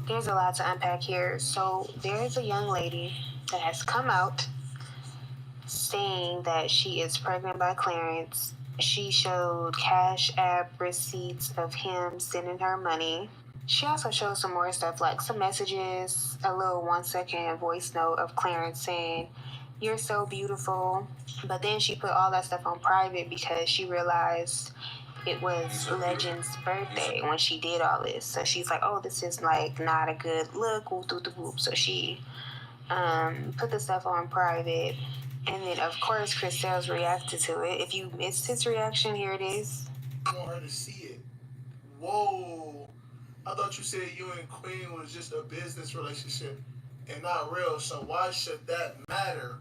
There's a lot to unpack here. So there's a young lady that has come out saying that she is pregnant by Clarence. She showed Cash App receipts of him sending her money. She also showed some more stuff, like some messages, a little 1 second voice note of Clarence saying, "You're so beautiful." But then she put all that stuff on private because she realized it was Legend's birthday when she did all this. So she's like, "Oh, this is like not a good look." Whoop, whoop, whoop. So she put the stuff on private. And then, of course, Chris Sales reacted to it. If you missed his reaction, here it is. I want her to see it. Whoa. I thought you said you and Queen was just a business relationship and not real. So why should that matter?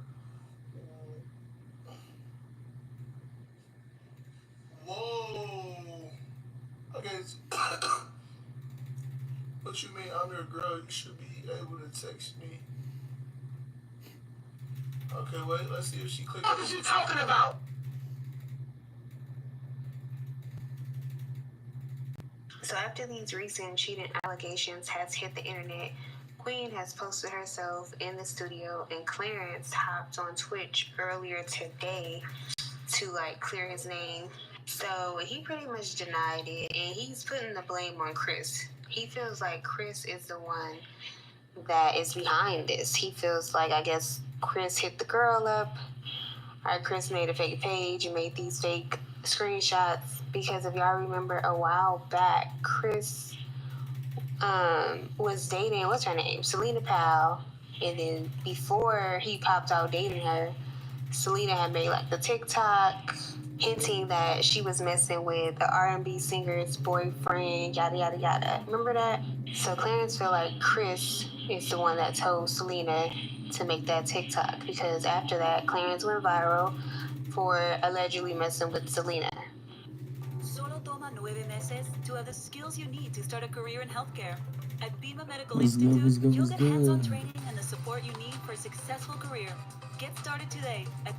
Whoa. Okay. What you mean I'm your girl? You should be able to text me. Okay, wait. Let's see if she clicked. What is you talking about? So after these recent cheating allegations has hit the internet, Queen has posted herself in the studio, and Clarence hopped on Twitch earlier today to like clear his name. So he pretty much denied it, and he's putting the blame on Chris. He feels like Chris is the one that is behind this. He feels like, I guess, Chris hit the girl up, or Chris made a fake page and made these fake screenshots. Because if y'all remember, a while back, Chris was dating, what's her name, Selena Powell, and then before he popped out dating her, Selena had made like the TikTok hinting that she was messing with the R&B singer's boyfriend, yada yada yada. Remember that? So Clarence feel like Chris is the one that told Selena to make that TikTok, because after that, Clarence went viral for allegedly messing with Selena. Solo toma 9 meses to have the skills you need to start a career in healthcare. At Bima Medical Institute, you'll get hands-on training and the support you need for a successful career. Get started today at...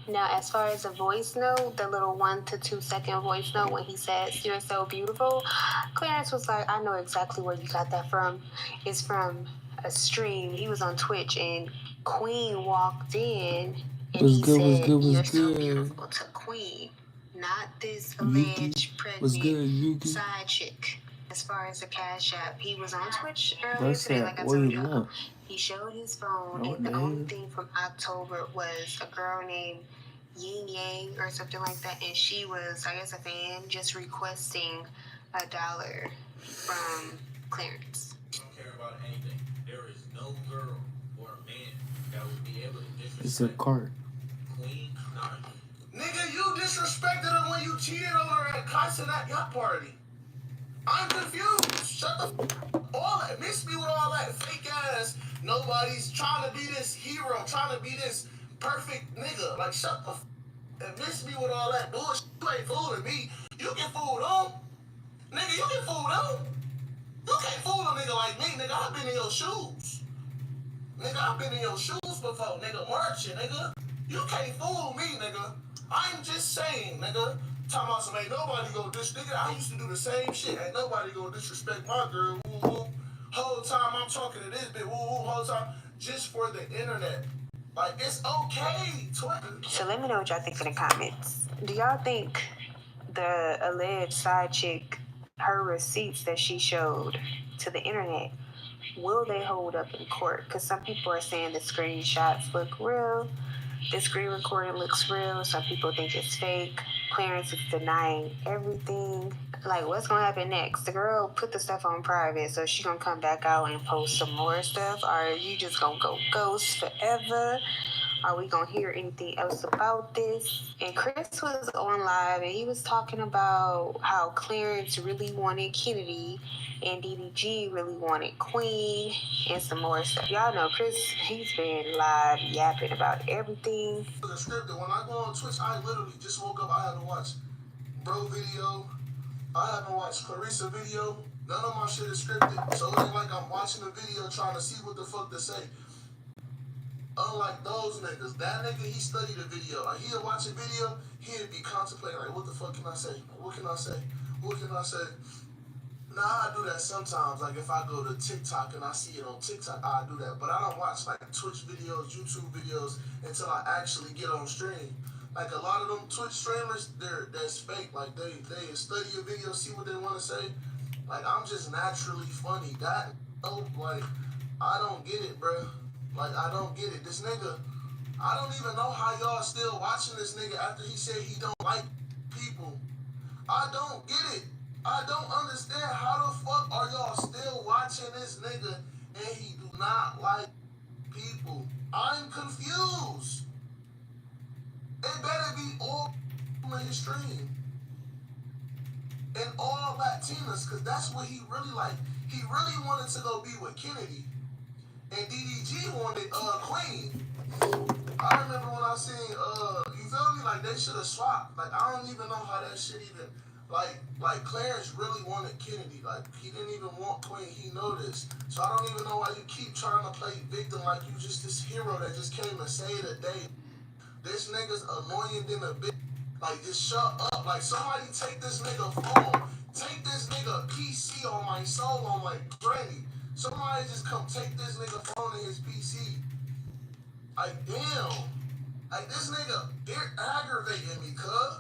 Now, as far as the voice note, the little 1 to 2 second voice note when he says, "You're so beautiful," Clarence was like, "I know exactly where you got that from. It's from a stream." He was on Twitch, and Queen walked in, and he said, "You're so beautiful" to Queen, not this alleged pregnant side chick. As far as the Cash App, he was on Twitch earlier today, like I told y'all. He showed his phone, and the only thing from October was a girl named Yin Yang or something like that, and she was, I guess, a fan just requesting $1 from Clarence. I don't care about anything. There is no girl or man that would be able to disrespect. It's a cart. Queen, not Nigga, you disrespected her when you cheated on her at Casa at yacht party. I'm confused. Shut the all that. Miss me with all that fake ass. Nobody's trying to be this hero, trying to be this perfect nigga. Like, shut the and miss me with all that bullshit. You ain't fooling me. You can fool them. Nigga, you can fool them. You can't fool a nigga like me, nigga. I've been in your shoes. Nigga, I've been in your shoes before, nigga. Marching, nigga. You can't fool me, nigga. I'm just saying, nigga. Talking about some ain't nobody go nigga. I used to do the same shit. Ain't nobody go disrespect my girl. Woo woo. Whole time I'm talking to this bitch. Woo woo. Whole time just for the internet. Like, it's okay. So let me know what y'all think in the comments. Do y'all think the alleged side chick, her receipts that she showed to the internet, will they hold up in court? Because some people are saying the screenshots look real. The screen recording looks real. Some people think it's fake. Clarence is denying everything. Like, what's gonna happen next? The girl put the stuff on private, so she gonna come back out and post some more stuff? Or are you just gonna go ghost forever? Are we gonna hear anything else about this? And Chris was on live, and he was talking about how Clarence really wanted Kennedy and DDG really wanted Queen and some more stuff. Y'all know Chris, he's been live yapping about everything. The script, when I go on Twitch, I literally just woke up. I haven't watched Bro video. I haven't watched Clarissa video. None of my shit is scripted. So it ain't like I'm watching a video trying to see what the fuck to say. Unlike those niggas, that nigga, he studied a video. Like, he'd watch a video, he'd be contemplating, like, what the fuck can I say? What can I say? What can I say? Nah, I do that sometimes. Like if I go to TikTok and I see it on TikTok, I do that. But I don't watch like Twitch videos, YouTube videos until I actually get on stream. Like a lot of them Twitch streamers, that's fake. Like they study a video, see what they want to say. Like I'm just naturally funny. That like I don't get it, bro. Like I don't get it. This nigga, I don't even know how y'all still watching this nigga after he said he don't like people. I don't get it. I don't understand how the fuck are y'all still watching this nigga and he do not like people. I'm confused. It better be all in his stream and all Latinas, cause that's what he really like. He really wanted to go be with Kennedy, and DDG wanted Queen. I remember when I seen you feel me? Like they should have swapped. Like I don't even know how that shit even like Clarence really wanted Kennedy. Like he didn't even want Queen. He know this. So I don't even know why you keep trying to play victim like you just this hero that just came and saved the day. This nigga's annoying than a bitch. Like just shut up. Like somebody take this nigga phone. Take this nigga PC on my soul on my granny. Somebody just come take this nigga phone and his PC. Like damn. Like this nigga, they're aggravating me, cuz.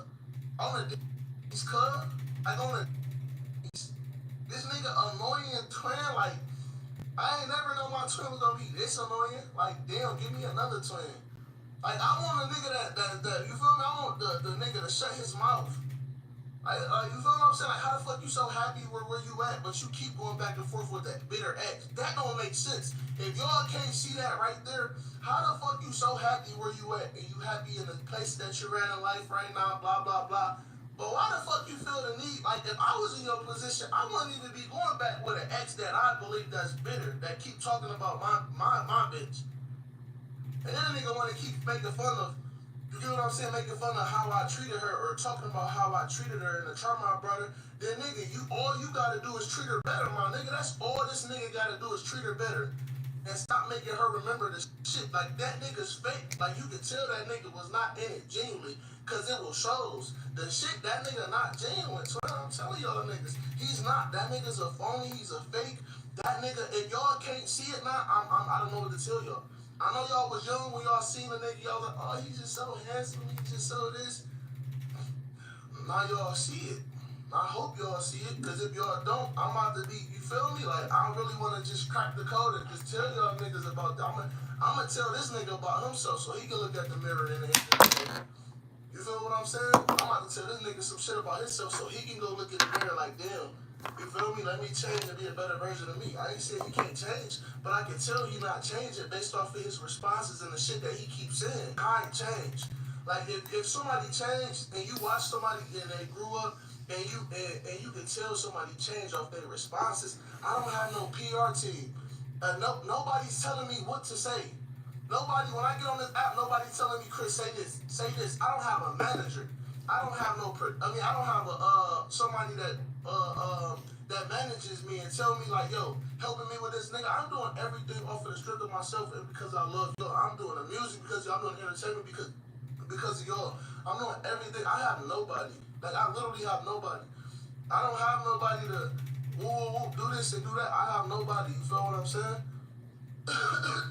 On the days, cuz. Like on the days. This nigga annoying twin, like, I ain't never know my twin was gonna be this annoying. Like, damn, give me another twin. Like, I want a nigga that you feel me? I want the nigga to shut his mouth. Like, you feel what I'm saying? Like, how the fuck you so happy where you at, but you keep going back and forth with that bitter ex? That don't make sense. If y'all can't see that right there, how the fuck you so happy where you at, and you happy in the place that you're in life right now, blah, blah, blah. But why the fuck you feel the need? Like, if I was in your position, I wouldn't even be going back with an ex that I believe that's bitter, that keep talking about my bitch. And then a nigga want to keep making fun of, you get what I'm saying, making fun of how I treated her or talking about how I treated her and the trauma I brought her. Then nigga, all you gotta do is treat her better, my nigga. That's all this nigga gotta do is treat her better. And stop making her remember this shit. Like that nigga's fake. Like you could tell that nigga was not in it genuinely. Cause it was shows. The shit, that nigga not genuine. So I'm telling y'all niggas, he's not. That nigga's a phony, he's a fake. That nigga, if y'all can't see it now, I don't know what to tell y'all. I know y'all was young when y'all seen the nigga, y'all like, oh, he's just so handsome, he just so this. Now y'all see it. I hope y'all see it, because if y'all don't, I'm about to be, you feel me? Like, I really want to just crack the code and just tell y'all niggas about that. I'm going to tell this nigga about himself so he can look at the mirror and you feel what I'm saying? I'm about to tell this nigga some shit about himself so he can go look at the mirror like, damn. You feel me? Let me change and be a better version of me. I ain't saying he can't change, but I can tell he not changing based off of his responses and the shit that he keeps saying. I ain't changed. Like if somebody changed and you watch somebody and they grew up and you can tell somebody changed off their responses. I don't have no PR team. Nobody's telling me what to say. Nobody, when I get on this app, nobody's telling me, Chris, say this, say this. I don't have a manager. I don't have I don't have somebody that manages me and tell me like, yo, helping me with this nigga. I'm doing everything off of the strength of myself and because I love y'all. I'm doing the music because I'm doing entertainment because of y'all. I'm doing everything. I have nobody. Like I literally have nobody. I don't have nobody to do this and do that. I have nobody. You feel what I'm saying?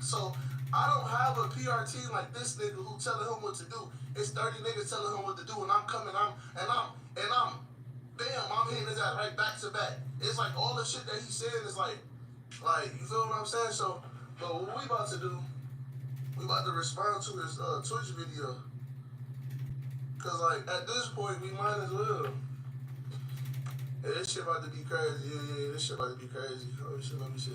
So I don't have a PR team like this nigga who telling him what to do. It's 30 niggas telling him what to do, and I'm coming, I'm hitting his ass right back to back. It's like all the shit that he said is like you feel what I'm saying? So, but what we about to do, we about to respond to his Twitch video, cause like at this point we might as well. Yeah, this shit about to be crazy. Yeah, this shit about to be crazy. Oh shit, let me see.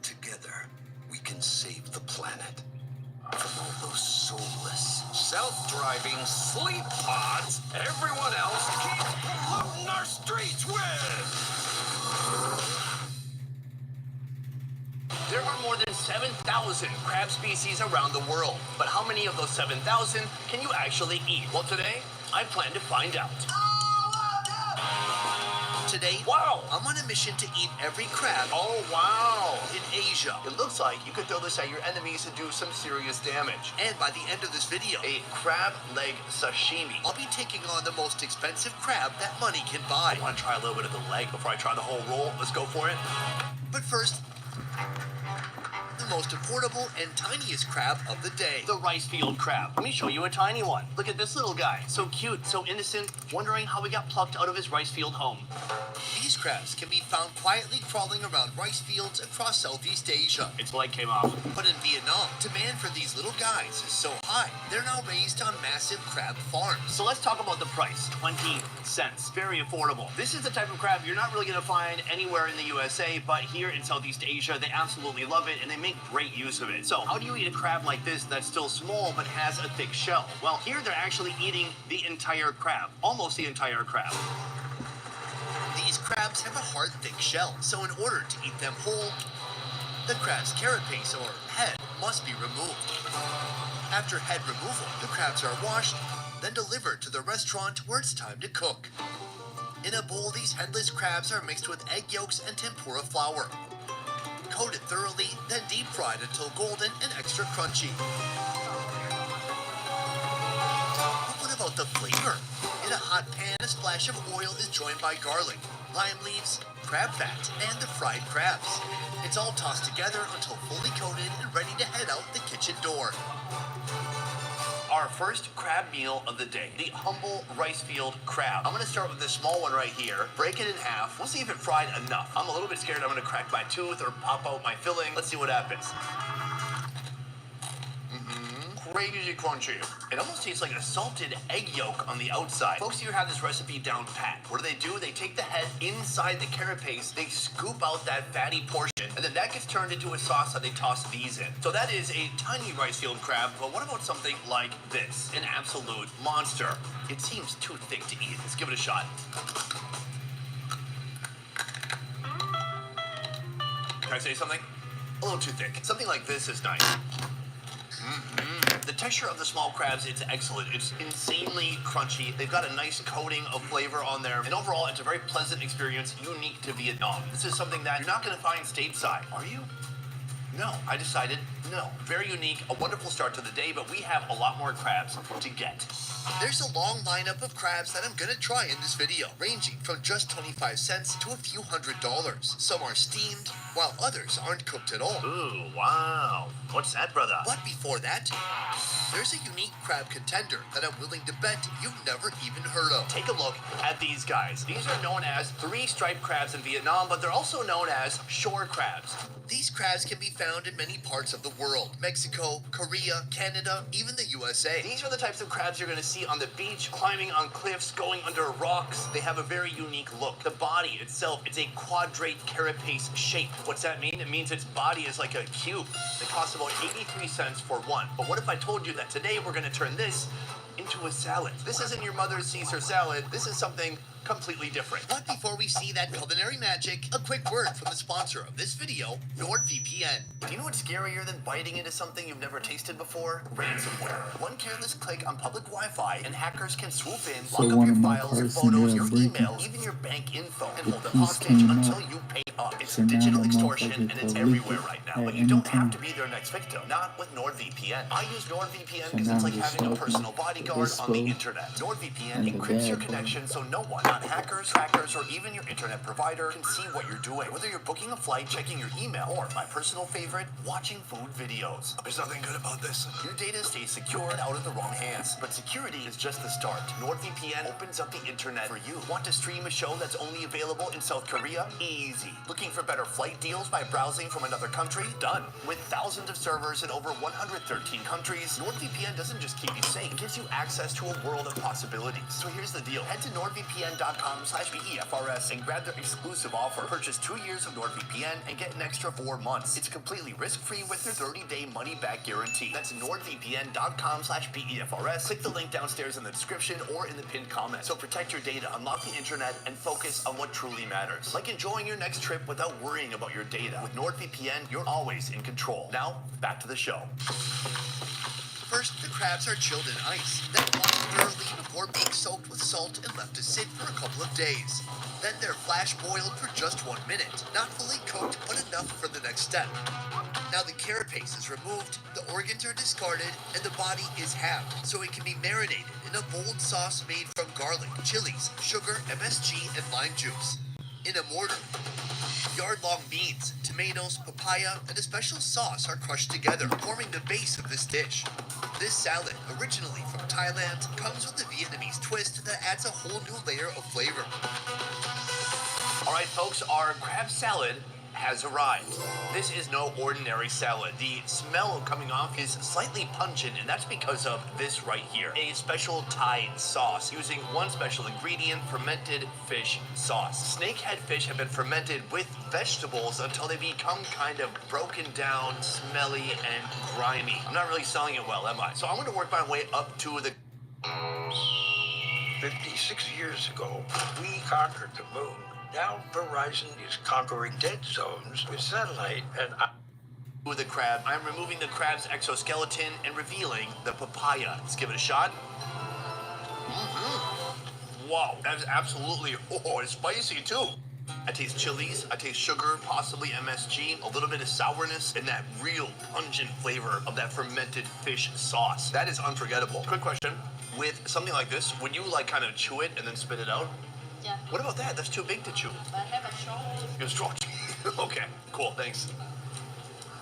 Together, we can save the planet from all those soulless, self-driving sleep pods everyone else keeps polluting our streets with. There are more 7,000 crab species around the world. But how many of those 7,000 can you actually eat? Well, today, I plan to find out. Today, wow, I'm on a mission to eat every crab. Oh, wow. In Asia. It looks like you could throw this at your enemies and do some serious damage. And by the end of this video, a crab leg sashimi. I'll be taking on the most expensive crab that money can buy. I want to try a little bit of the leg before I try the whole roll. Let's go for it. But first, the most affordable and tiniest crab of the day, the rice field crab. Let me show you a tiny one. Look at this little guy. So cute, so innocent, wondering how he got plucked out of his rice field home. These crabs can be found quietly crawling around rice fields across Southeast Asia. Its leg came off. But in Vietnam, demand for these little guys is so high, they're now raised on massive crab farms. So let's talk about the price. 20 cents. Very affordable. This is the type of crab you're not really going to find anywhere in the USA, but here in Southeast Asia, they absolutely love it and they make great use of it. So how do you eat a crab like this that's still small but has a thick shell? Well, here they're actually eating the entire crab. Almost the entire crab. These crabs have a hard, thick shell, so in order to eat them whole, the crab's carapace, or head, must be removed. After head removal, the crabs are washed, then delivered to the restaurant where it's time to cook. In a bowl, these headless crabs are mixed with egg yolks and tempura flour. Coated thoroughly, then deep fried until golden and extra crunchy. But what about the flavor? In a hot pan, a splash of oil is joined by garlic, lime leaves, crab fat, and the fried crabs. It's all tossed together until fully coated and ready to head out the kitchen door. Our first crab meal of the day, the humble rice field crab. I'm gonna start with this small one right here, break it in half. We'll see if it fried enough. I'm a little bit scared I'm gonna crack my tooth or pop out my filling. Let's see what happens. Crazy crunchy. It almost tastes like a salted egg yolk on the outside. Folks here have this recipe down pat. What do? They take the head inside the carapace, they scoop out that fatty portion, and then that gets turned into a sauce that they toss these in. So that is a tiny rice field crab, but what about something like this? An absolute monster. It seems too thick to eat. Let's give it a shot. Can I say something? A little too thick. Something like this is nice. The texture of the small crabs, it's excellent. It's insanely crunchy. They've got a nice coating of flavor on there. And overall, it's a very pleasant experience, unique to Vietnam. This is something that you're not going to find stateside, are you? No, I decided no. Very unique, a wonderful start to the day, but we have a lot more crabs to get. There's a long lineup of crabs that I'm gonna try in this video, ranging from just 25 cents to a few $100s. Some are steamed, while others aren't cooked at all. Ooh, wow. What's that, brother? But before that, there's a unique crab contender that I'm willing to bet you've never even heard of. Take a look at these guys. These are known as three-striped crabs in Vietnam, but they're also known as shore crabs. These crabs can be found in many parts of the world. Mexico, Korea, Canada, even the USA. These are the types of crabs you're gonna see on the beach, climbing on cliffs, going under rocks. They have a very unique look. The body itself, it's a quadrate carapace shape. What's that mean? It means its body is like a cube. They cost about 83 cents for one. But what if I told you that today we're gonna turn this into a salad? This isn't your mother's Caesar salad. This is something completely different. But before we see that culinary magic, a quick word from the sponsor of this video, NordVPN. Do you know what's scarier than biting into something you've never tasted before? Ransomware. One careless click on public Wi-Fi and hackers can swoop in, lock up your files, your photos, your email, even your bank info, and hold them hostage until you pay up. It's digital extortion and it's everywhere right now. But you don't have to be their next victim. Not with NordVPN. I use NordVPN because it's like having a personal bodyguard on the internet. NordVPN encrypts your connection so no one, not hackers, trackers, or even your internet provider, can see what you're doing. Whether you're booking a flight, checking your email, or my personal favorite, watching food videos. There's nothing good about this. Your data stays secure and out of the wrong hands. But security is just the start. NordVPN opens up the internet for you. Want to stream a show that's only available in South Korea? Easy. Looking for better flight deals by browsing from another country? Done. With thousands of servers in over 113 countries, NordVPN doesn't just keep you safe, it gives you access to a world of possibilities. So here's the deal. Head to NordVPN.com/BEFRS and grab their exclusive offer. Purchase 2 years of NordVPN and get an extra 4 months. It's completely risk-free with their 30-day money-back guarantee. That's NordVPN.com/BEFRS. Click the link downstairs in the description or in the pinned comment. So protect your data, unlock the internet, and focus on what truly matters. Like enjoying your next trip trip without worrying about your data. With NordVPN, you're always in control. Now, back to the show. First, the crabs are chilled in ice, then washed thoroughly before being soaked with salt and left to sit for a couple of days. Then they're flash boiled for just 1 minute, not fully cooked, but enough for the next step. Now the carapace is removed, the organs are discarded, and the body is halved, so it can be marinated in a bold sauce made from garlic, chilies, sugar, MSG, and lime juice. In a mortar, yard-long beans, tomatoes, papaya, and a special sauce are crushed together, forming the base of this dish. This salad, originally from Thailand, comes with a Vietnamese twist that adds a whole new layer of flavor. All right, folks, our crab salad has arrived. This is no ordinary salad. The smell coming off is slightly pungent, and that's because of this right here. A special Thai sauce using one special ingredient, fermented fish sauce. Snakehead fish have been fermented with vegetables until they become kind of broken down, smelly, and grimy. I'm not really selling it well, am I? So I'm gonna work my way up to the 56 years ago, we conquered the moon. Now Verizon is conquering dead zones with satellite, and with the crab. I'm removing the crab's exoskeleton and revealing the papaya. Let's give it a shot. Wow, that is absolutely, it's spicy too. I taste chilies, I taste sugar, possibly MSG, a little bit of sourness, and that real pungent flavor of that fermented fish sauce. That is unforgettable. Quick question, with something like this, would you like kind of chew it and then spit it out? Yeah. What about that? That's too big to chew. I have a strong. You're strong. Okay, cool, thanks.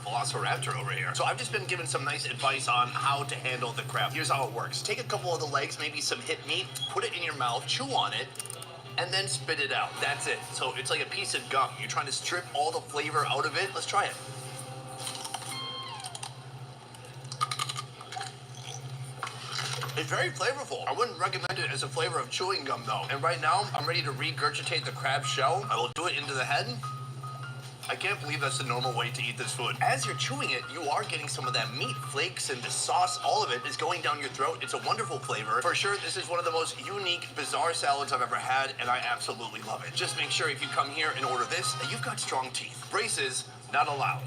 Velociraptor over here. So I've just been given some nice advice on how to handle the crab. Here's how it works. Take a couple of the legs, maybe some hip meat, put it in your mouth, chew on it, and then spit it out. That's it. So it's like a piece of gum. You're trying to strip all the flavor out of it. Let's try it. It's very flavorful. I wouldn't recommend it as a flavor of chewing gum though. And right now, I'm ready to regurgitate the crab shell. I will do it into the head. I can't believe that's the normal way to eat this food. As you're chewing it, you are getting some of that meat flakes and the sauce. All of it is going down your throat. It's a wonderful flavor. For sure, this is one of the most unique, bizarre salads I've ever had, and I absolutely love it. Just make sure if you come here and order this, that you've got strong teeth. Braces, not allowed.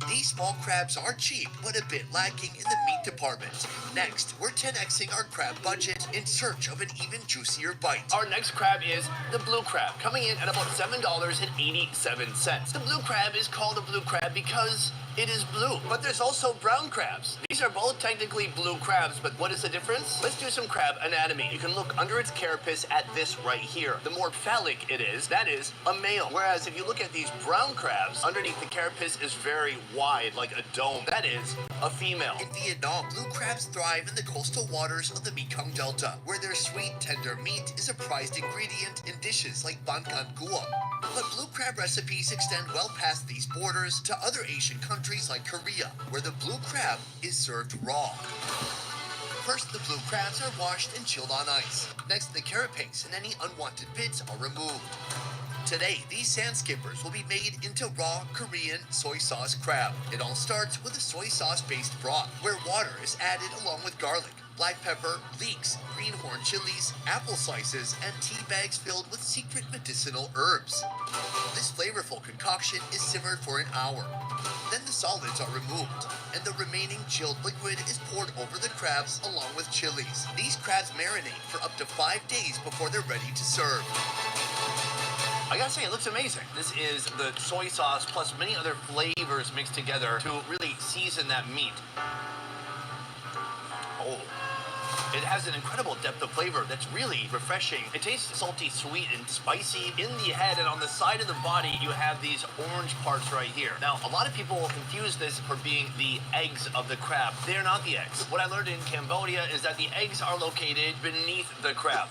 These small crabs are cheap, but a bit lacking in the meat department. Next, we're 10xing our crab budget in search of an even juicier bite. Our next crab is the blue crab, coming in at about $7.87. The blue crab is called a blue crab because it is blue. But there's also brown crabs. These are both technically blue crabs, but what is the difference? Let's do some crab anatomy. You can look under its carapace at this right here. The more phallic it is, that is a male. Whereas if you look at these brown crabs, underneath the carapace is very wide, like a dome. That is a female. In Vietnam, blue crabs thrive in the coastal waters of the Mekong Delta, where their sweet, tender meat is a prized ingredient in dishes like ban can cua. But blue crab recipes extend well past these borders to other Asian countries like Korea, where the blue crab is served raw. First, the blue crabs are washed and chilled on ice. Next, the carapace and any unwanted bits are removed. Today, these sand skippers will be made into raw Korean soy sauce crab. It all starts with a soy sauce-based broth, where water is added along with garlic, black pepper, leeks, greenhorn chilies, apple slices, and tea bags filled with secret medicinal herbs. This flavorful concoction is simmered for an hour. Then the solids are removed, and the remaining chilled liquid is poured over the crabs along with chilies. These crabs marinate for up to 5 days before they're ready to serve. I gotta say, it looks amazing. This is the soy sauce plus many other flavors mixed together to really season that meat. Oh. It has an incredible depth of flavor that's really refreshing. It tastes salty, sweet, and spicy. In the head and on the side of the body, you have these orange parts right here. Now, a lot of people will confuse this for being the eggs of the crab. They're not the eggs. What I learned in Cambodia is that the eggs are located beneath the crab.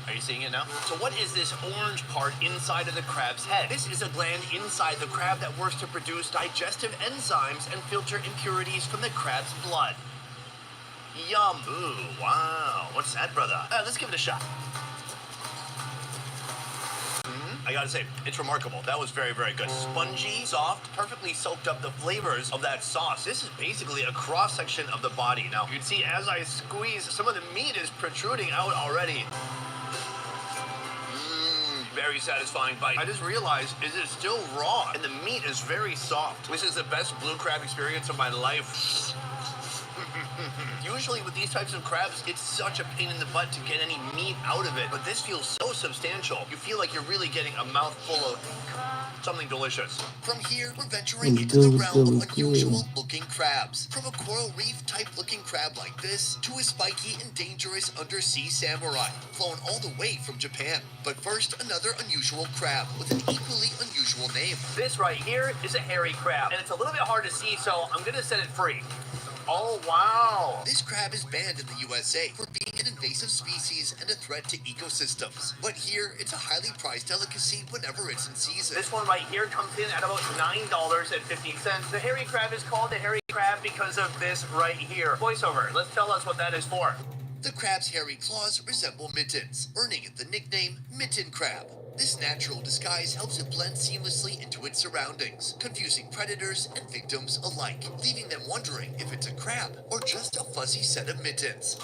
Are you seeing it now? So what is this orange part inside of the crab's head? This is a gland inside the crab that works to produce digestive enzymes and filter impurities from the crab's blood. Yum. Ooh, wow. What's that, brother? Let's give it a shot. I gotta say, it's remarkable. That was very, very good. Spongy, soft, perfectly soaked up the flavors of that sauce. This is basically a cross-section of the body. Now, you can see as I squeeze, some of the meat is protruding out already. very satisfying bite. I just realized it is still raw and the meat is very soft. This is the best blue crab experience of my life. Usually with these types of crabs, it's such a pain in the butt to get any meat out of it, but this feels so substantial. You feel like you're really getting a mouthful of something delicious. From here, we're venturing into the realm of unusual looking crabs. From a coral reef type looking crab like this, to a spiky and dangerous undersea samurai, flown all the way from Japan. But first, another unusual crab with an equally unusual name. This right here is a hairy crab, and it's a little bit hard to see, so I'm gonna set it free. Oh, wow. This crab is banned in the USA for being an invasive species and a threat to ecosystems. But here, it's a highly prized delicacy whenever it's in season. This one right here comes in at about $9.50. The hairy crab is called the hairy crab because of this right here. Voiceover, let's tell us what that is for. The crab's hairy claws resemble mittens, earning it the nickname mitten crab. This natural disguise helps it blend seamlessly into its surroundings, confusing predators and victims alike, leaving them wondering if it's a crab or just a fuzzy set of mittens.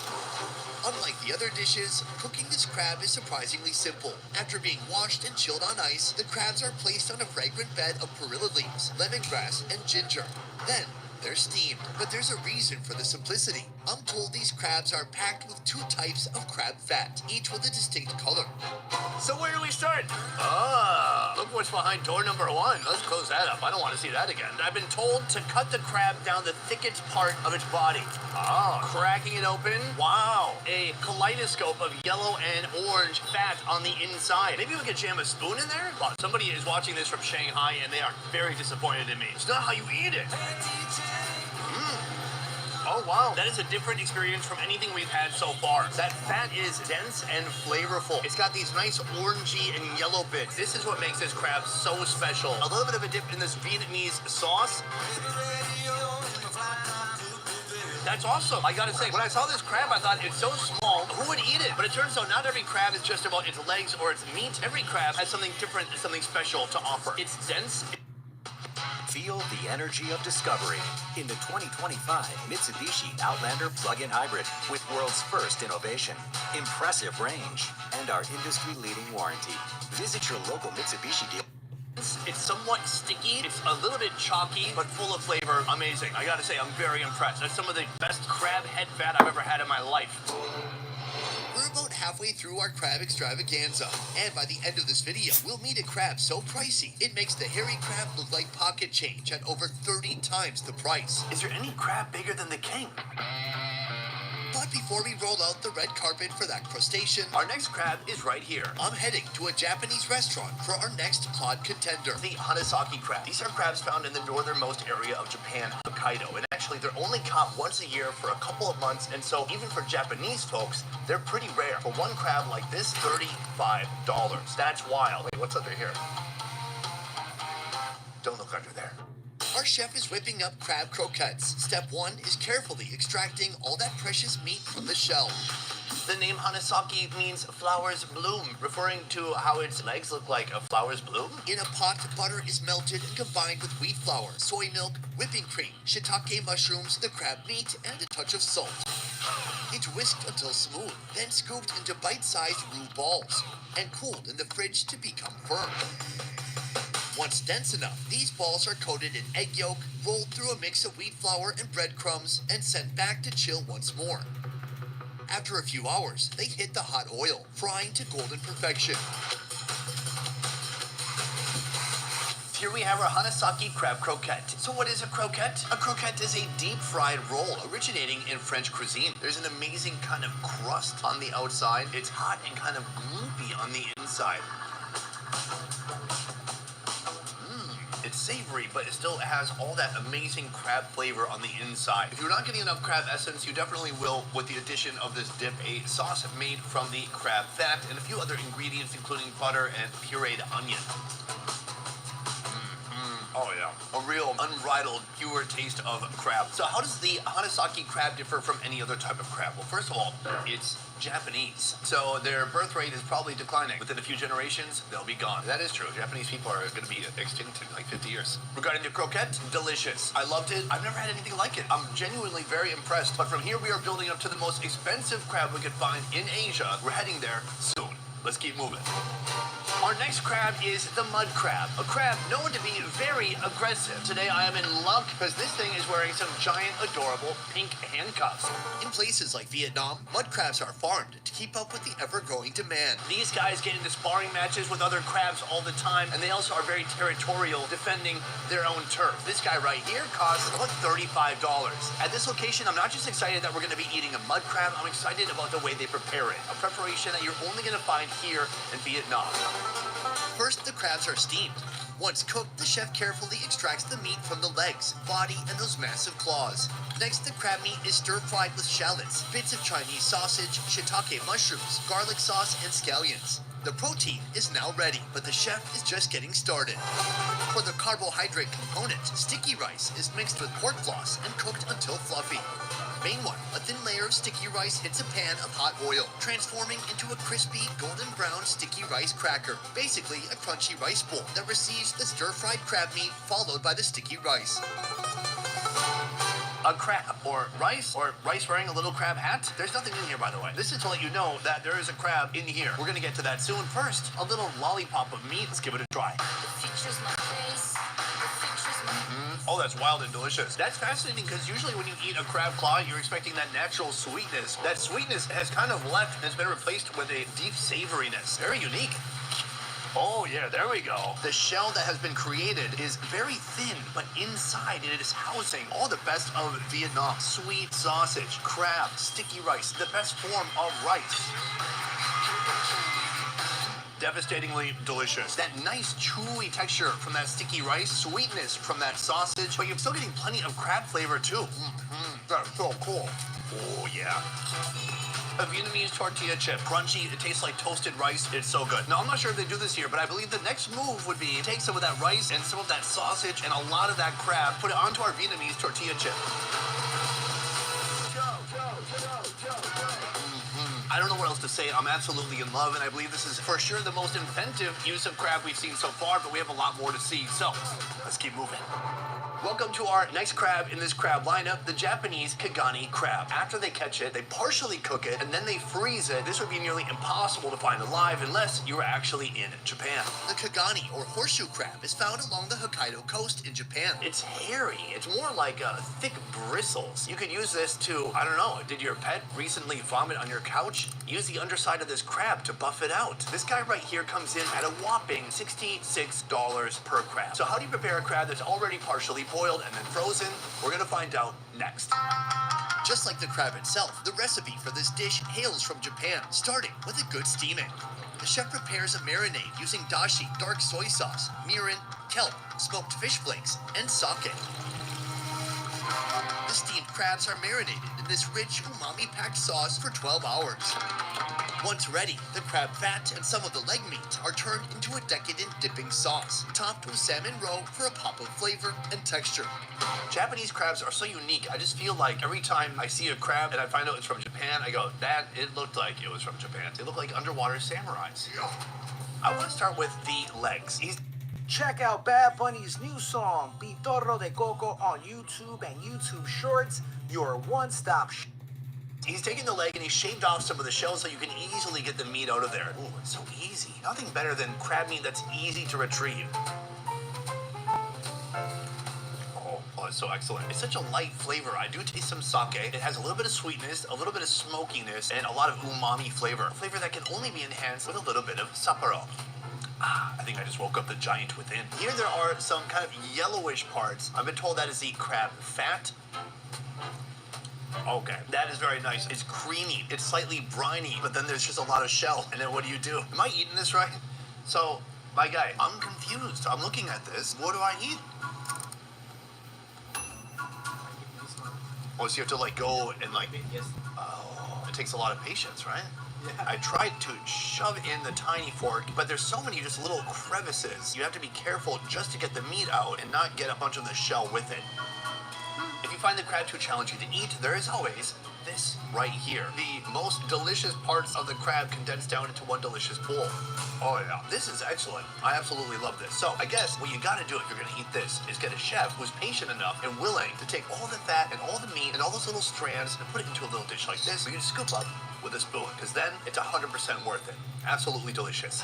Unlike the other dishes, cooking this crab is surprisingly simple. After being washed and chilled on ice, the crabs are placed on a fragrant bed of perilla leaves, lemongrass, and ginger. Then, they're steamed, but there's a reason for the simplicity. I'm told these crabs are packed with 2 types of crab fat, each with a distinct color. So where do we start? Look what's behind door number 1. Let's close that up. I don't want to see that again. I've been told to cut the crab down the thickest part of its body. Cracking it open. Wow. A kaleidoscope of yellow and orange fat on the inside. Maybe we could jam a spoon in there? Well, somebody is watching this from Shanghai and they are very disappointed in me. It's not how you eat it. Oh, wow. That is a different experience from anything we've had so far. That fat is dense and flavorful. It's got these nice orangey and yellow bits. This is what makes this crab so special. A little bit of a dip in this Vietnamese sauce. That's awesome. I gotta say, when I saw this crab, I thought it's so small, who would eat it? But it turns out not every crab is just about its legs or its meat. Every crab has something different and something special to offer. It's dense. Feel the energy of discovery in the 2025 Mitsubishi Outlander plug-in hybrid with world's first innovation, impressive range, and our industry-leading warranty. Visit your local Mitsubishi dealer. It's somewhat sticky, it's a little bit chalky, but full of flavor. Amazing. I gotta say, I'm very impressed. That's some of the best crab head fat I've ever had in my life. We're about halfway through our crab extravaganza, and by the end of this video, we'll meet a crab so pricey, it makes the hairy crab look like pocket change at over 30 times the price. Is there any crab bigger than the king? But before we roll out the red carpet for that crustacean, Our next crab is right here. I'm heading to a Japanese restaurant for our next cod contender. The Hanasaki crab. These are crabs found in the northernmost area of Japan, Hokkaido. And actually, they're only caught once a year for a couple of months. And so even for Japanese folks, they're pretty rare. For one crab like this, $35. That's wild. Wait, what's under here? Don't look under there. Our chef is whipping up crab croquettes. Step 1 is carefully extracting all that precious meat from the shell. The name Hanasaki means flowers bloom, referring to how its legs look like a flower's bloom. In a pot, butter is melted and combined with wheat flour, soy milk, whipping cream, shiitake mushrooms, the crab meat, and a touch of salt. It's whisked until smooth, then scooped into bite-sized roux balls, and cooled in the fridge to become firm. Once dense enough, these balls are coated in egg yolk, rolled through a mix of wheat flour and breadcrumbs, and sent back to chill once more. After a few hours, they hit the hot oil, frying to golden perfection. Here we have our Hanasaki crab croquette. So what is a croquette? A croquette is a deep-fried roll originating in French cuisine. There's an amazing kind of crust on the outside. It's hot and kind of gloopy on the inside. It's savory, but it still has all that amazing crab flavor on the inside. If you're not getting enough crab essence, you definitely will with the addition of this dip, a sauce made from the crab fat and a few other ingredients, including butter and pureed onion. Oh yeah, a real unbridled, pure taste of crab. So how does the Hanasaki crab differ from any other type of crab? Well, first of all, it's Japanese. So their birth rate is probably declining. Within a few generations, they'll be gone. That is true. Japanese people are going to be extinct in like 50 years. Regarding the croquette, delicious. I loved it. I've never had anything like it. I'm genuinely very impressed. But from here, we are building up to the most expensive crab we could find in Asia. We're heading there soon. Let's keep moving. Our next crab is the mud crab, a crab known to be very aggressive. Today I am in luck because this thing is wearing some giant, adorable pink handcuffs. In places like Vietnam, mud crabs are farmed to keep up with the ever-growing demand. These guys get into sparring matches with other crabs all the time, and they also are very territorial, defending their own turf. This guy right here costs about $35. At this location, I'm not just excited that we're going to be eating a mud crab, I'm excited about the way they prepare it, a preparation that you're only going to find here in Vietnam. First, the crabs are steamed. Once cooked, the chef carefully extracts the meat from the legs, body, and those massive claws. Next, the crab meat is stir-fried with shallots, bits of Chinese sausage, shiitake mushrooms, garlic sauce, and scallions. The protein is now ready, but the chef is just getting started. For the carbohydrate component, sticky rice is mixed with pork floss and cooked until fluffy. Meanwhile, a thin layer of sticky rice hits a pan of hot oil, transforming into a crispy, golden brown sticky rice cracker. Basically, a crunchy rice bowl that receives the stir-fried crab meat followed by the sticky rice. A crab, or rice wearing a little crab hat? There's nothing in here, by the way. This is to let you know that there is a crab in here. We're gonna get to that soon. First, a little lollipop of meat. Let's give it a try. It features my face. It features my... Oh, that's wild and delicious. That's fascinating because usually when you eat a crab claw, you're expecting that natural sweetness. That sweetness has kind of left and has been replaced with a deep savoriness. Very unique. Oh yeah, there we go. The shell that has been created is very thin, but inside it is housing all the best of Vietnam. Sweet sausage, crab, sticky rice, the best form of rice. Devastatingly delicious. That nice chewy texture from that sticky rice, sweetness from that sausage, but you're still getting plenty of crab flavor too. That's so cool. Oh yeah. A Vietnamese tortilla chip, crunchy, it tastes like toasted rice, it's so good. Now, I'm not sure if they do this here, but I believe the next move would be take some of that rice and some of that sausage and a lot of that crab, put it onto our Vietnamese tortilla chip. I don't know what else to say. I'm absolutely in love, and I believe this is for sure the most inventive use of crab we've seen so far, but we have a lot more to see, so let's keep moving. Welcome to our next crab in this crab lineup, the Japanese Kagani crab. After they catch it, they partially cook it, and then they freeze it. This would be nearly impossible to find alive unless you were actually in Japan. The Kagani, or horseshoe crab, is found along the Hokkaido coast in Japan. It's hairy. It's more like thick bristles. You could use this to, I don't know, did your pet recently vomit on your couch? Use the underside of this crab to buff it out. This guy right here comes in at a whopping $66 per crab. So how do you prepare a crab that's already partially boiled and then frozen? We're gonna find out next. Just like the crab itself, the recipe for this dish hails from Japan, starting with a good steaming. The chef prepares a marinade using dashi, dark soy sauce, mirin, kelp, smoked fish flakes, and sake. The steamed crabs are marinated in this rich, umami-packed sauce for 12 hours. Once ready, the crab fat and some of the leg meat are turned into a decadent dipping sauce, topped with salmon roe for a pop of flavor and texture. Japanese crabs are so unique. I just feel like every time I see a crab and I find out it's from Japan, I go, it looked like it was from Japan. They look like underwater samurais. I want to start with the legs. Check out Bad Bunny's new song, Pitorro de Coco, on YouTube and YouTube Shorts, your one-stop shop. He's taken the leg and he shaved off some of the shell so you can easily get the meat out of there. Ooh, it's so easy. Nothing better than crab meat that's easy to retrieve. Oh, it's so excellent. It's such a light flavor. I do taste some sake. It has a little bit of sweetness, a little bit of smokiness, and a lot of umami flavor. A flavor that can only be enhanced with a little bit of sapporo. I think I just woke up the giant within. Here there are some kind of yellowish parts. I've been told that is the crab fat. Okay, that is very nice. It's creamy, it's slightly briny, but then there's just a lot of shell. And then what do? Am I eating this right? So, my guy, I'm confused. I'm looking at this. What do I eat? Oh, so you have to like go and like, oh, it takes a lot of patience, right? Yeah. I tried to shove in the tiny fork, but there's so many just little crevices. You have to be careful just to get the meat out and not get a bunch of the shell with it. If you find the crab too challenging to eat, there is always this right here. The most delicious parts of the crab condensed down into one delicious bowl. Oh yeah, this is excellent. I absolutely love this. So I guess what you gotta do if you're gonna eat this is get a chef who's patient enough and willing to take all the fat and all the meat and all those little strands and put it into a little dish like this. So you can scoop up with a spoon, because then it's 100% worth it. Absolutely delicious.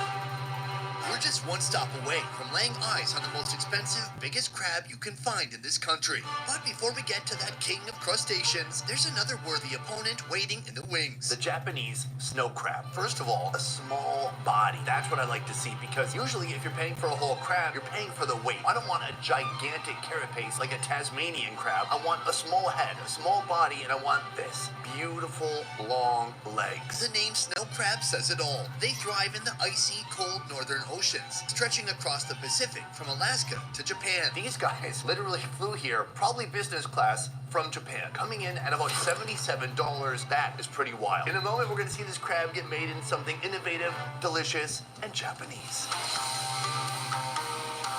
We're just one stop away from laying eyes on the most expensive, biggest crab you can find in this country. But before we get to that king of crustaceans, there's another worthy opponent waiting in the wings. The Japanese snow crab. First of all, a small body. That's what I like to see, because usually if you're paying for a whole crab, you're paying for the weight. I don't want a gigantic carapace like a Tasmanian crab. I want a small head, a small body, and I want this beautiful long legs. The name snow crab says it all. They thrive in the icy, cold northern oceans, stretching across the Pacific from Alaska to Japan. These guys literally flew here, probably business class, from Japan, coming in at about $77. That is pretty wild. In a moment, we're gonna see this crab get made into something innovative, delicious, and Japanese.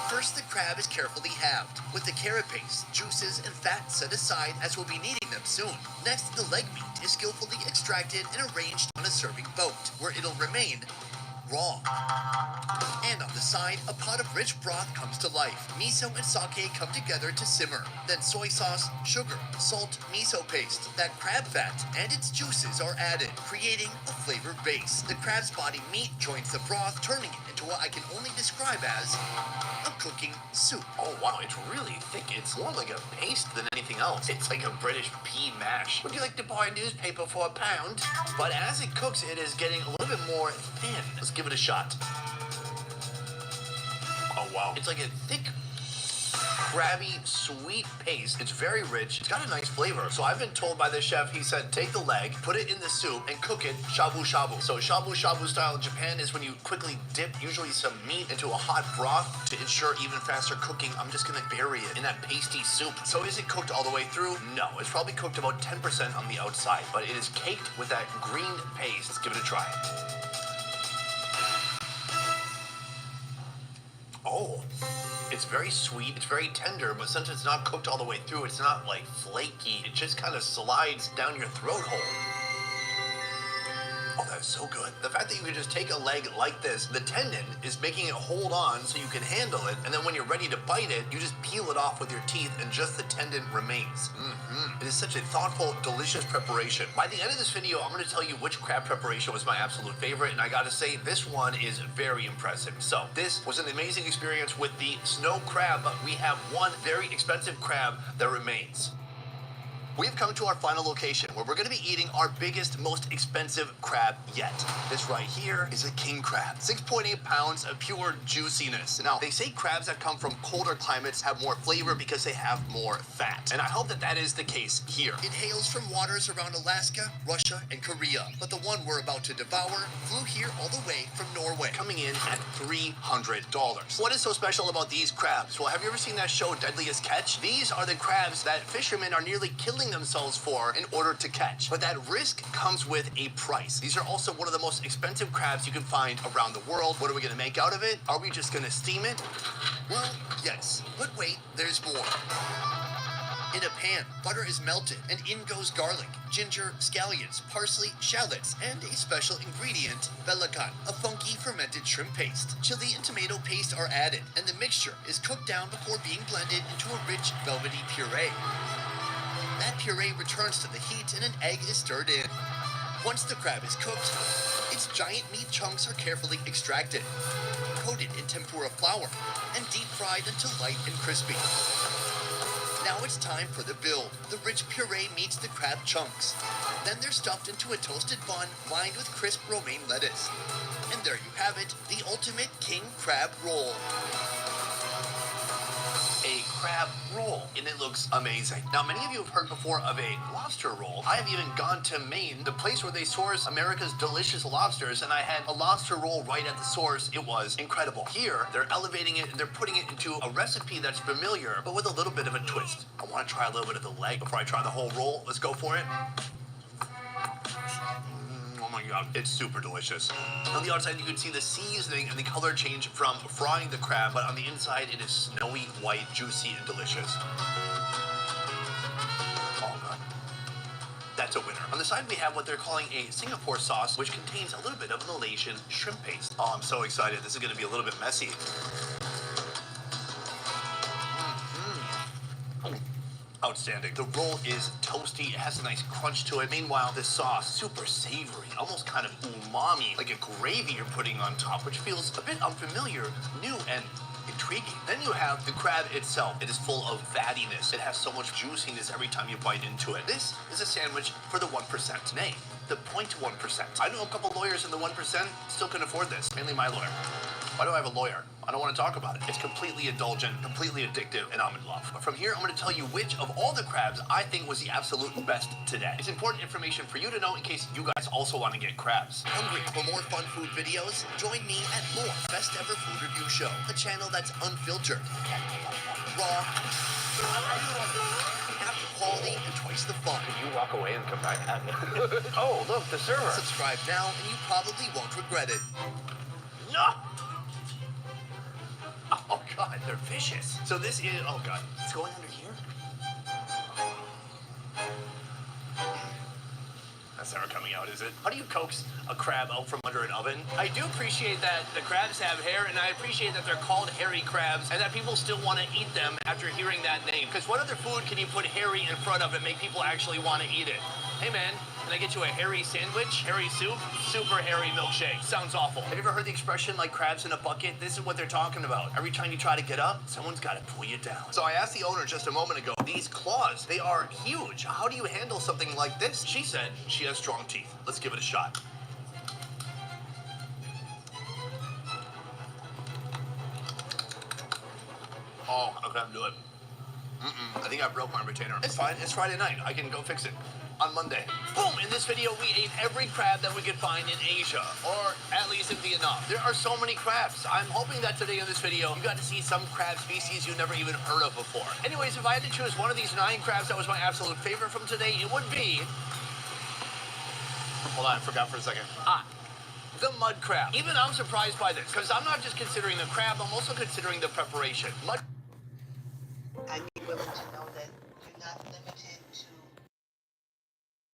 First, the crab is carefully halved, with the carapace, juices, and fat set aside as we'll be needing them soon. Next, the leg meat is skillfully extracted and arranged on a serving boat, where it'll remain raw. And on the side, a pot of rich broth comes to life. Miso and sake come together to simmer. Then soy sauce, sugar, salt, miso paste, that crab fat, and its juices are added, creating a flavor base. The crab's body meat joins the broth, turning it into what I can only describe as a cooking soup. Oh wow, it's really thick. It's more like a paste than anything else. It's like a British pea mash. Would you like to buy a newspaper for £1? But as it cooks, it is getting a little bit more thin. Let's give it a shot. Oh wow, it's like a thick, crabby, sweet paste. It's very rich. It's got a nice flavor. So I've been told by the chef, he said, take the leg, put it in the soup, and cook it shabu shabu. So shabu shabu style in Japan is when you quickly dip usually some meat into a hot broth to ensure even faster cooking. I'm just gonna bury it in that pasty soup. So is it cooked all the way through? No, it's probably cooked about 10% on the outside, but it is caked with that green paste. Let's give it a try. Oh, it's very sweet, it's very tender, but since it's not cooked all the way through, it's not like flaky. It just kind of slides down your throat hole. Oh, that's so good. The fact that you can just take a leg like this, the tendon is making it hold on so you can handle it, and then when you're ready to bite it, you just peel it off with your teeth and just the tendon remains. It is such a thoughtful, delicious preparation. By the end of this video, I'm gonna tell you which crab preparation was my absolute favorite, and I gotta say, this one is very impressive. So, this was an amazing experience with the snow crab, but we have one very expensive crab that remains. We've come to our final location where we're going to be eating our biggest, most expensive crab yet. This right here is a king crab. 6.8 pounds of pure juiciness. Now, they say crabs that come from colder climates have more flavor because they have more fat. And I hope that that is the case here. It hails from waters around Alaska, Russia, and Korea. But the one we're about to devour flew here all the way from Norway, coming in at $300. What is so special about these crabs? Well, have you ever seen that show, Deadliest Catch? These are the crabs that fishermen are nearly killing themselves for in order to catch. But that risk comes with a price. These are also one of the most expensive crabs you can find around the world. What are we gonna make out of it? Are we just gonna steam it? Well, yes, but wait, there's more. In a pan, butter is melted, and in goes garlic, ginger, scallions, parsley, shallots, and a special ingredient, belacan, a funky fermented shrimp paste. Chili and tomato paste are added, and the mixture is cooked down before being blended into a rich, velvety puree. That puree returns to the heat and an egg is stirred in. Once the crab is cooked, its giant meat chunks are carefully extracted, coated in tempura flour, and deep fried until light and crispy. Now it's time for the build. The rich puree meets the crab chunks. Then they're stuffed into a toasted bun lined with crisp romaine lettuce. And there you have it, the ultimate king crab roll. A crab roll, and it looks amazing. Now, many of you have heard before of a lobster roll. I have even gone to Maine, the place where they source America's delicious lobsters, and I had a lobster roll right at the source. It was incredible. Here, they're elevating it and they're putting it into a recipe that's familiar, but with a little bit of a twist. I want to try a little bit of the leg before I try the whole roll. Let's go for it. Oh my God, it's super delicious. On the outside, you can see the seasoning and the color change from frying the crab, but on the inside, it is snowy white, juicy, and delicious. Oh God. That's a winner. On the side, we have what they're calling a Singapore sauce, which contains a little bit of Malaysian shrimp paste. Oh, I'm so excited. This is gonna be a little bit messy. outstanding. The roll is toasty, it has a nice crunch to it. Meanwhile, the sauce, super savory, almost kind of umami, like a gravy you're putting on top, which feels a bit unfamiliar, new, and intriguing. Then you have the crab itself. It is full of fattiness. It has so much juiciness every time you bite into it. This is a sandwich for the 1%. Nay, the 0.1%. I know a couple lawyers in the 1% still can afford this, mainly my lawyer. Why do I have a lawyer? I don't want to talk about it. It's completely indulgent, completely addictive, and I'm in love. But from here, I'm going to tell you which of all the crabs I think was the absolute best today. It's important information for you to know in case you guys also want to get crabs. Hungry for more fun food videos? Join me at More Best Ever Food Review Show, a channel that's unfiltered, raw, half the quality, and twice the fun. You walk away and come back at me. Oh, look, the server. Subscribe now, and you probably won't regret it. No! Oh God, they're vicious. So this is, oh God, it's going under here? That's never coming out, is it? How do you coax a crab out from under an oven? I do appreciate that the crabs have hair, and I appreciate that they're called hairy crabs, and that people still want to eat them after hearing that name. Because what other food can you put hairy in front of and make people actually want to eat it? Hey man, can I get you a hairy sandwich? Hairy soup? Super hairy milkshake. Sounds awful. Have you ever heard the expression like crabs in a bucket? This is what they're talking about. Every time you try to get up, someone's got to pull you down. So I asked the owner just a moment ago, these claws, they are huge. How do you handle something like this? She said she has strong teeth. Let's give it a shot. Oh, I can't do it. I think I broke my retainer. It's fine. It's Friday night. I can go fix it on Monday. Boom! In this video, we ate every crab that we could find in Asia, or at least in Vietnam. There are so many crabs. I'm hoping that today in this video, you got to see some crab species you never even heard of before. Anyways, if I had to choose one of these 9 crabs that was my absolute favorite from today, it would be... Hold on, I forgot for a second. The mud crab. Even I'm surprised by this, because I'm not just considering the crab, I'm also considering the preparation. I need women to know that you're not limited